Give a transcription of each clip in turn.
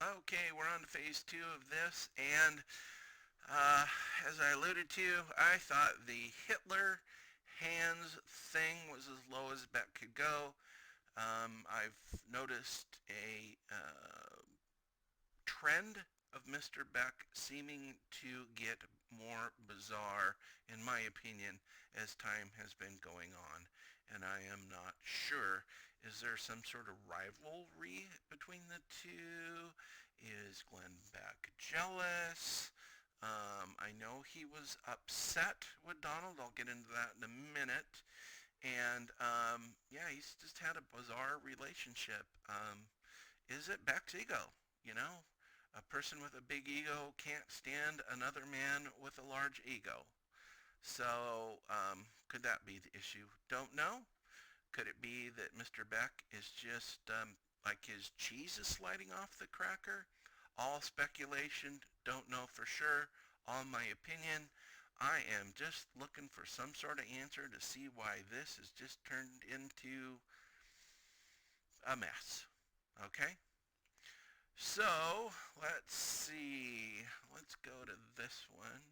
Okay, we're on to phase two of this, and as I alluded to, I thought the Hitler hands thing was as low as Beck could go. I've noticed a trend of Mr. Beck seeming to get more bizarre, in my opinion, as time has been going on. And I am not sure. Is there some sort of rivalry between the two? Is Glenn Beck jealous? I know he was upset with Donald. I'll get into that in a minute. And yeah, he's just had a bizarre relationship. Is it Beck's ego? You know, a person with a big ego can't stand another man with a large ego. So could that be the issue? Don't know. Could it be that Mr. Beck is just like his cheese is sliding off the cracker? All speculation, don't know for sure. All my opinion. I am just looking for some sort of answer to see why this has just turned into a mess. Okay? So, let's see. Let's go to this one.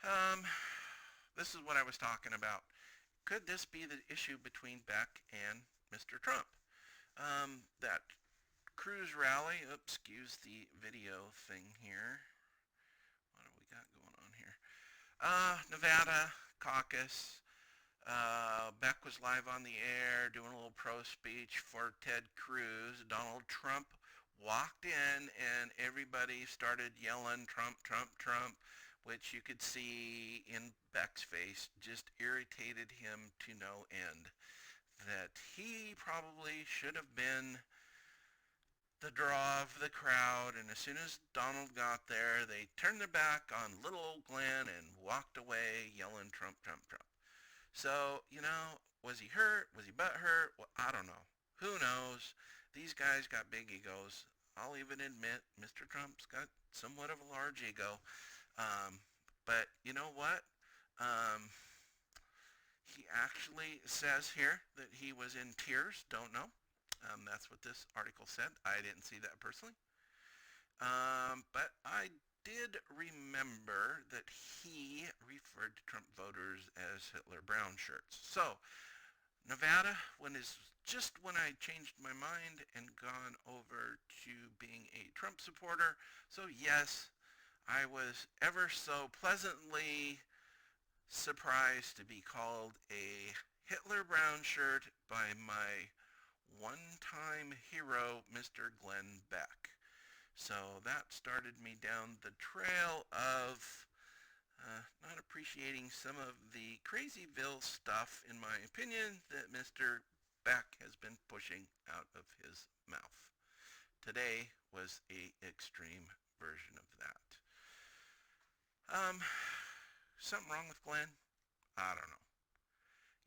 Um, this is what I was talking about. Could this be the issue between Beck and Mr. Trump? That cruise rally, oops, excuse the video thing here. What do we got going on here? Nevada caucus. Beck was live on the air doing a little pro speech for Ted Cruz. Donald Trump walked in and everybody started yelling Trump, Trump, Trump, which you could see in Beck's face just irritated him to no end. That he probably should have been the draw of the crowd, and as soon as Donald got there, they turned their back on little old Glenn and walked away yelling Trump, Trump, Trump. So, was he hurt? Was he butt hurt? Well, I don't know. Who knows? These guys got big egos. I'll even admit Mr. Trump's got somewhat of a large ego. Um, but you know what? Um, he actually says here that he was in tears. Don't know. That's what this article said. I didn't see that personally. But I did remember that he referred to Trump voters as Hitler brown shirts. So Nevada, just when I changed my mind and gone over to being a Trump supporter. So yes, I was ever so pleasantly surprised to be called a Hitler brown shirt by my one-time hero, Mr. Glenn Beck. So that started me down the trail of not appreciating some of the Crazyville stuff, in my opinion, that Mr. Beck has been pushing out of his mouth. Today was a extreme version of that. Something wrong with Glenn? I don't know.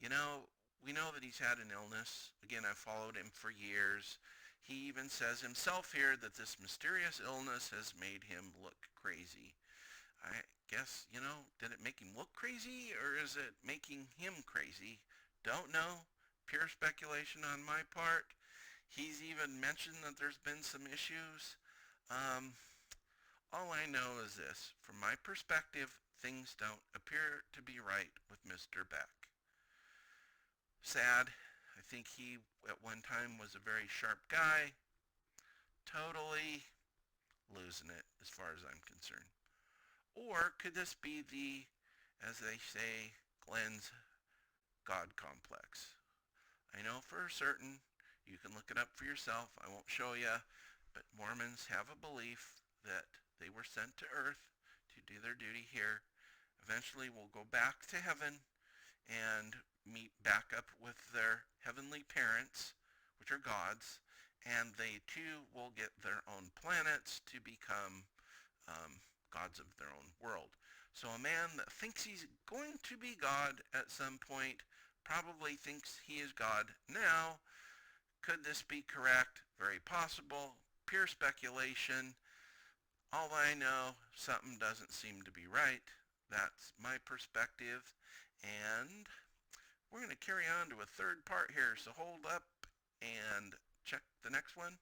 You know, we know that he's had an illness. Again, I've followed him for years. He even says himself here that this mysterious illness has made him look crazy. I guess, did it make him look crazy or is it making him crazy? Don't know. Pure speculation on my part. He's even mentioned that there's been some issues. Um, all I know is this. From my perspective, things don't appear to be right with Mr. Beck. Sad. I think he, at one time, was a very sharp guy. Totally losing it as far as I'm concerned. Or could this be as they say, Glenn's God complex? I know for certain, you can look it up for yourself, I won't show you, but Mormons have a belief that they were sent to earth to do their duty here. Eventually will go back to heaven and meet back up with their heavenly parents, which are gods, and they too will get their own planets to become gods of their own world. So a man that thinks he's going to be God at some point probably thinks he is God now. Could this be correct? Very possible. Pure speculation. All I know, something doesn't seem to be right. That's my perspective. And we're going to carry on to a third part here. So hold up and check the next one.